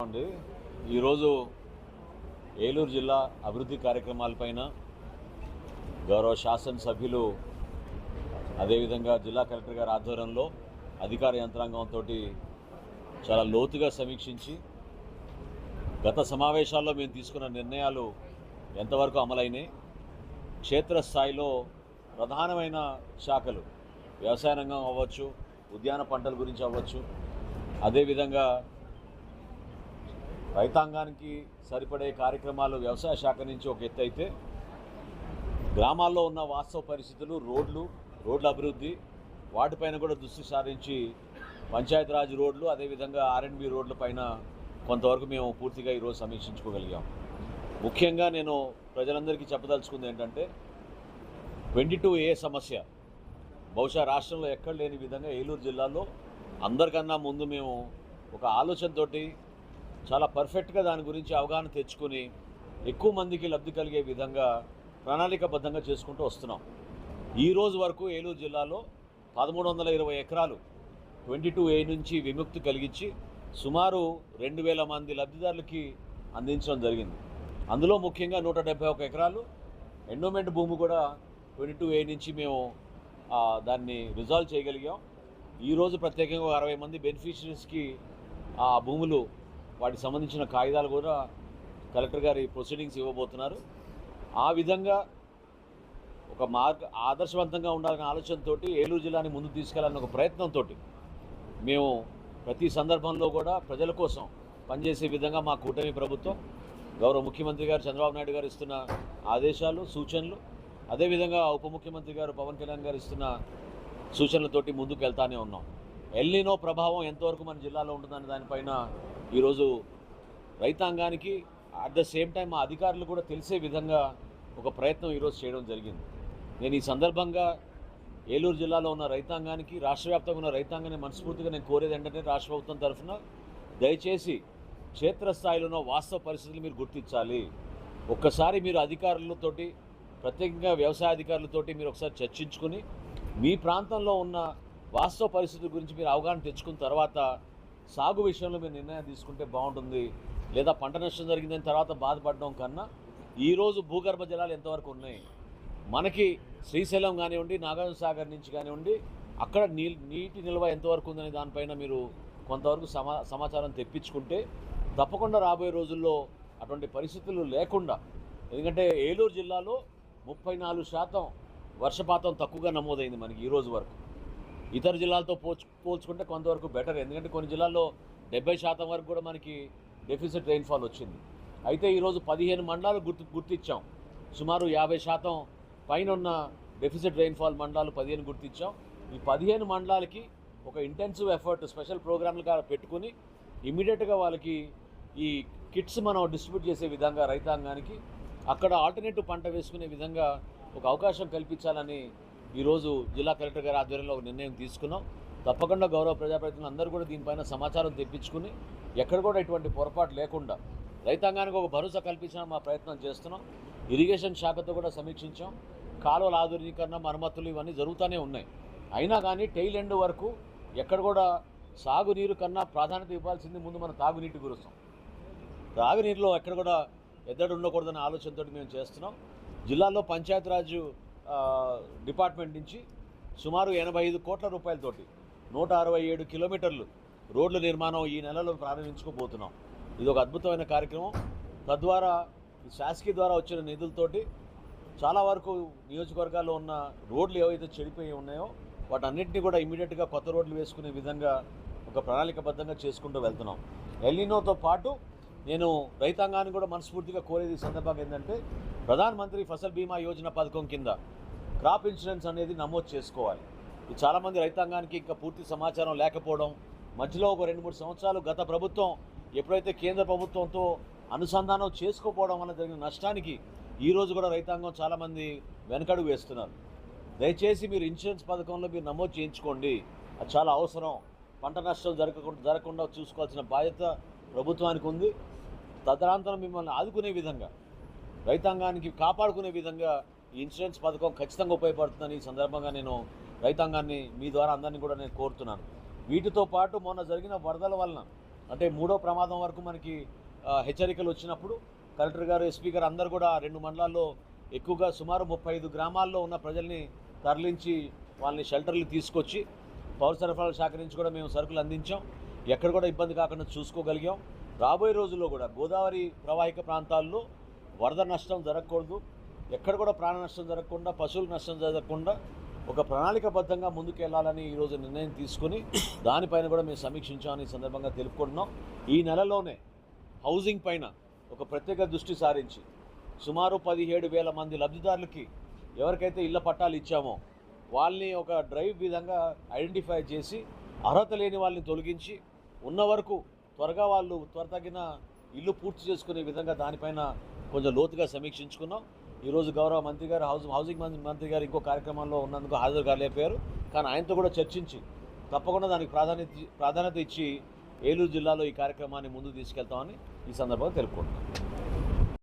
అండి. ఈరోజు ఏలూరు జిల్లా అభివృద్ధి కార్యక్రమాలపైన గౌరవ శాసనసభ్యులు అదేవిధంగా జిల్లా కలెక్టర్ గారి ఆధ్వర్యంలో అధికార యంత్రాంగంతో చాలా లోతుగా సమీక్షించి గత సమావేశాల్లో మేము తీసుకున్న నిర్ణయాలు ఎంతవరకు అమలైనాయి, క్షేత్రస్థాయిలో ప్రధానమైన శాఖలు వ్యవసాయ రంగం అవ్వచ్చు, ఉద్యాన పంటల గురించి అవ్వచ్చు, అదేవిధంగా రైతాంగానికి సరిపడే కార్యక్రమాలు వ్యవసాయ శాఖ నుంచి ఒక ఎత్తు అయితే, గ్రామాల్లో ఉన్న వాస్తవ పరిస్థితులు, రోడ్ల అభివృద్ధి వాటిపైన కూడా దృష్టి సారించి పంచాయతీరాజ్ రోడ్లు అదేవిధంగా R&B రోడ్లపైన కొంతవరకు మేము పూర్తిగా ఈరోజు సమీక్షించుకోగలిగాం. ముఖ్యంగా నేను ప్రజలందరికీ చెప్పదలుచుకుంది ఏంటంటే 22A సమస్య బహుశా రాష్ట్రంలో ఎక్కడ లేని విధంగా ఏలూరు జిల్లాలో అందరికన్నా ముందు మేము ఒక ఆలోచనతోటి చాలా పర్ఫెక్ట్గా దాని గురించి అవగాహన తెచ్చుకొని ఎక్కువ మందికి లబ్ధి కలిగే విధంగా ప్రణాళికాబద్ధంగా చేసుకుంటూ వస్తున్నాం. ఈ రోజు వరకు ఏలూరు జిల్లాలో 1320 ఎకరాలు 22A నుంచి విముక్తి కలిగించి సుమారు 2000 మంది లబ్ధిదారులకి అందించడం జరిగింది. అందులో ముఖ్యంగా 171 ఎకరాలు ఎండోమెంట్ భూమి కూడా 22A నుంచి మేము దాన్ని రిజాల్వ్ చేయగలిగాం. ఈరోజు ప్రత్యేకంగా 60 మంది బెనిఫిషరీస్కి ఆ భూములు వాటికి సంబంధించిన కాగితాలు కూడా కలెక్టర్ గారి ప్రొసీడింగ్స్ ఇవ్వబోతున్నారు. ఆ విధంగా ఒక ఆదర్శవంతంగా ఉండాలనే ఆలోచనతో ఏలూరు జిల్లాని ముందుకు తీసుకెళ్లాలనే ఒక ప్రయత్నంతో మేము ప్రతి సందర్భంలో కూడా ప్రజల కోసం పనిచేసే విధంగా మా కూటమి ప్రభుత్వం గౌరవ ముఖ్యమంత్రి గారు చంద్రబాబు నాయుడు గారు ఇస్తున్న ఆదేశాలు, సూచనలు, అదేవిధంగా ఉప ముఖ్యమంత్రి గారు పవన్ కళ్యాణ్ గారు ఇస్తున్న సూచనలతోటి ముందుకు వెళ్తానే ఉన్నాం. ఎల్నినో ప్రభావం ఎంతవరకు మన జిల్లాలో ఉంటుందనే దానిపైన ఈరోజు రైతాంగానికి అట్ ద సేమ్ టైం మా అధికారులు కూడా తెలిసే విధంగా ఒక ప్రయత్నం ఈరోజు చేయడం జరిగింది. నేను ఈ సందర్భంగా ఏలూరు జిల్లాలో ఉన్న రైతాంగానికి, రాష్ట్ర వ్యాప్తంగా ఉన్న రైతాంగాన్ని మనస్ఫూర్తిగా నేను కోరేది ఏంటంటే రాష్ట్ర ప్రభుత్వం తరఫున దయచేసి క్షేత్రస్థాయిలో ఉన్న వాస్తవ పరిస్థితులు మీరు గుర్తించాలి. ఒక్కసారి మీరు అధికారులతోటి, ప్రత్యేకంగా వ్యవసాయ అధికారులతోటి మీరు ఒకసారి చర్చించుకుని మీ ప్రాంతంలో ఉన్న వాస్తవ పరిస్థితుల గురించి మీరు అవగాహన తెచ్చుకున్న తర్వాత సాగు విషయంలో మీరు నిర్ణయం తీసుకుంటే బాగుంటుంది. లేదా పంట నష్టం జరిగిందని తర్వాత బాధపడడం కన్నా ఈరోజు భూగర్భ జలాలు ఎంతవరకు ఉన్నాయి, మనకి శ్రీశైలం కానివ్వండి, నాగార్జున సాగర్ నుంచి కానివ్వండి, అక్కడ నీటి నిల్వ ఎంతవరకు ఉందనే దానిపైన మీరు కొంతవరకు సమాచారం తెప్పించుకుంటే తప్పకుండా రాబోయే రోజుల్లో అటువంటి పరిస్థితులు లేకుండా, ఎందుకంటే ఏలూరు జిల్లాలో 34% వర్షపాతం తక్కువగా నమోదైంది మనకి ఈ రోజు వరకు. ఇతర జిల్లాలతో పోల్చుకుంటే కొంతవరకు బెటర్, ఎందుకంటే కొన్ని జిల్లాల్లో 70% వరకు కూడా మనకి డెఫిసిట్ రెయిన్ఫాల్ వచ్చింది. అయితే ఈరోజు 15 మండలాలు గుర్తించాం. సుమారు 50% పైన ఉన్న డెఫిసిట్ రెయిన్ఫాల్ మండలాలు 15 గుర్తించాం. ఈ 15 మండలాలకి ఒక ఇంటెన్సివ్ ఎఫర్ట్, స్పెషల్ ప్రోగ్రాంలు పెట్టుకుని ఇమీడియట్గా వాళ్ళకి ఈ కిట్స్ మనం డిస్ట్రిబ్యూట్ చేసే విధంగా రైతాంగానికి అక్కడ ఆల్టర్నేటివ్ పంట వేసుకునే విధంగా ఒక అవకాశం కల్పించాలని ఈరోజు జిల్లా కలెక్టర్ గారి ఆధ్వర్యంలో ఒక నిర్ణయం తీసుకున్నాం. తప్పకుండా గౌరవ ప్రజాప్రతినిధులు అందరూ కూడా దీనిపైన సమాచారం తెప్పించుకుని ఎక్కడ కూడా ఎటువంటి పొరపాటు లేకుండా రైతాంగానికి ఒక భరోసా కల్పించడం మా ప్రయత్నం చేస్తున్నాం. ఇరిగేషన్ శాఖతో కూడా సమీక్షించాం. కాలువల ఆధునీకరణ, మరమ్మతులు ఇవన్నీ జరుగుతూనే ఉన్నాయి. అయినా కానీ టెయిల్ ఎండ్ వరకు ఎక్కడ కూడా సాగునీరు కన్నా ప్రాధాన్యత ఇవ్వాల్సింది ముందు మన తాగునీటి గురించి. తాగునీరులో ఎక్కడ కూడా ఎద్దడి ఉండకూడదనే ఆలోచనతో మేము చేస్తున్నాం. జిల్లాలో పంచాయతీరాజ్ డిపార్ట్మెంట్ నుంచి సుమారు 85 కోట్ల రూపాయలతోటి 167 కిలోమీటర్లు రోడ్ల నిర్మాణం ఈ నెలలో ప్రారంభించుకోబోతున్నాం. ఇది ఒక అద్భుతమైన కార్యక్రమం. తద్వారా ఈ శాసకీ ద్వారా వచ్చిన నిధులతోటి చాలా వరకు నియోజకవర్గాల్లో ఉన్న రోడ్లు ఏవైతే చెడిపోయి ఉన్నాయో వాటన్నింటినీ కూడా ఇమీడియట్గా కొత్త రోడ్లు వేసుకునే విధంగా ఒక ప్రణాళికబద్ధంగా చేసుకుంటూ వెళ్తున్నాం. ఎల్నినోతో పాటు నేను రైతాంగాన్ని కూడా మనస్ఫూర్తిగా కోరేది ఈ సందర్భంగా ఏంటంటే ప్రధానమంత్రి ఫసల్ బీమా యోజన పథకం కింద క్రాప్ ఇన్సూరెన్స్ అనేది నమోదు చేసుకోవాలి. ఇది చాలామంది రైతాంగానికి ఇంకా పూర్తి సమాచారం లేకపోవడం, మధ్యలో ఒక 2-3 సంవత్సరాలు గత ప్రభుత్వం ఎప్పుడైతే కేంద్ర ప్రభుత్వంతో అనుసంధానం చేసుకోకపోవడం వల్ల జరిగిన నష్టానికి ఈరోజు కూడా రైతాంగం చాలామంది వెనకడుగు వేస్తున్నారు. దయచేసి మీరు ఇన్సూరెన్స్ పథకంలో మీరు నమోదు చేయించుకోండి, అది చాలా అవసరం. పంట నష్టం జరగకుండా చూసుకోవాల్సిన బాధ్యత ప్రభుత్వానికి ఉంది. తదనంతరం మిమ్మల్ని ఆదుకునే విధంగా, రైతాంగానికి కాపాడుకునే విధంగా ఈ ఇన్సూరెన్స్ పథకం ఖచ్చితంగా ఉపయోగపడుతుందని ఈ సందర్భంగా నేను రైతాంగాన్ని మీ ద్వారా అందరినీ కూడా నేను కోరుతున్నాను. వీటితో పాటు మొన్న జరిగిన వరదల వలన అంటే మూడో ప్రమాదం వరకు మనకి హెచ్చరికలు వచ్చినప్పుడు కలెక్టర్ గారు, ఎస్పీ గారు అందరూ కూడా 2 మండలాల్లో ఎక్కువగా సుమారు 35 గ్రామాల్లో ఉన్న ప్రజల్ని తరలించి వాళ్ళని షెల్టర్లు తీసుకొచ్చి పౌర సరఫరాల శాఖ నుంచి కూడా మేము సరుకులు అందించాం. ఎక్కడ కూడా ఇబ్బంది కాకుండా చూసుకోగలిగాం. రాబోయే రోజుల్లో కూడా గోదావరి ప్రవాహిక ప్రాంతాల్లో వరద నష్టం జరగకూడదు, ఎక్కడ కూడా ప్రాణ నష్టం జరగకుండా, పశువులకు నష్టం జరగకుండా ఒక ప్రణాళికబద్ధంగా ముందుకెళ్లాలని ఈరోజు నిర్ణయం తీసుకుని దానిపైన కూడా మేము సమీక్షించామని ఈ సందర్భంగా తెలుపుకుంటున్నాం. ఈ నెలలోనే హౌసింగ్ పైన ఒక ప్రత్యేక దృష్టి సారించి సుమారు 17,000 మంది లబ్ధిదారులకి ఎవరికైతే ఇళ్ల పట్టాలు ఇచ్చామో వాళ్ళని ఒక డ్రైవ్ విధంగా ఐడెంటిఫై చేసి అర్హత లేని వాళ్ళని తొలగించి ఉన్న వరకు త్వరగా వాళ్ళు త్వరతగిన ఇల్లు పూర్తి చేసుకునే విధంగా దానిపైన కొంచెం లోతుగా సమీక్షించుకున్నాం. ఈరోజు గౌరవ మంత్రి గారు హౌసింగ్ మంత్రి గారు ఇంకో కార్యక్రమంలో ఉన్నందుకు హాజరు కాలేకపోయారు. కానీ ఆయనతో కూడా చర్చించి తప్పకుండా దానికి ప్రాధాన్యత ఇచ్చి ఏలూరు జిల్లాలో ఈ కార్యక్రమాన్ని ముందుకు తీసుకెళ్తామని ఈ సందర్భంగా తెలుపుకుంటున్నాం.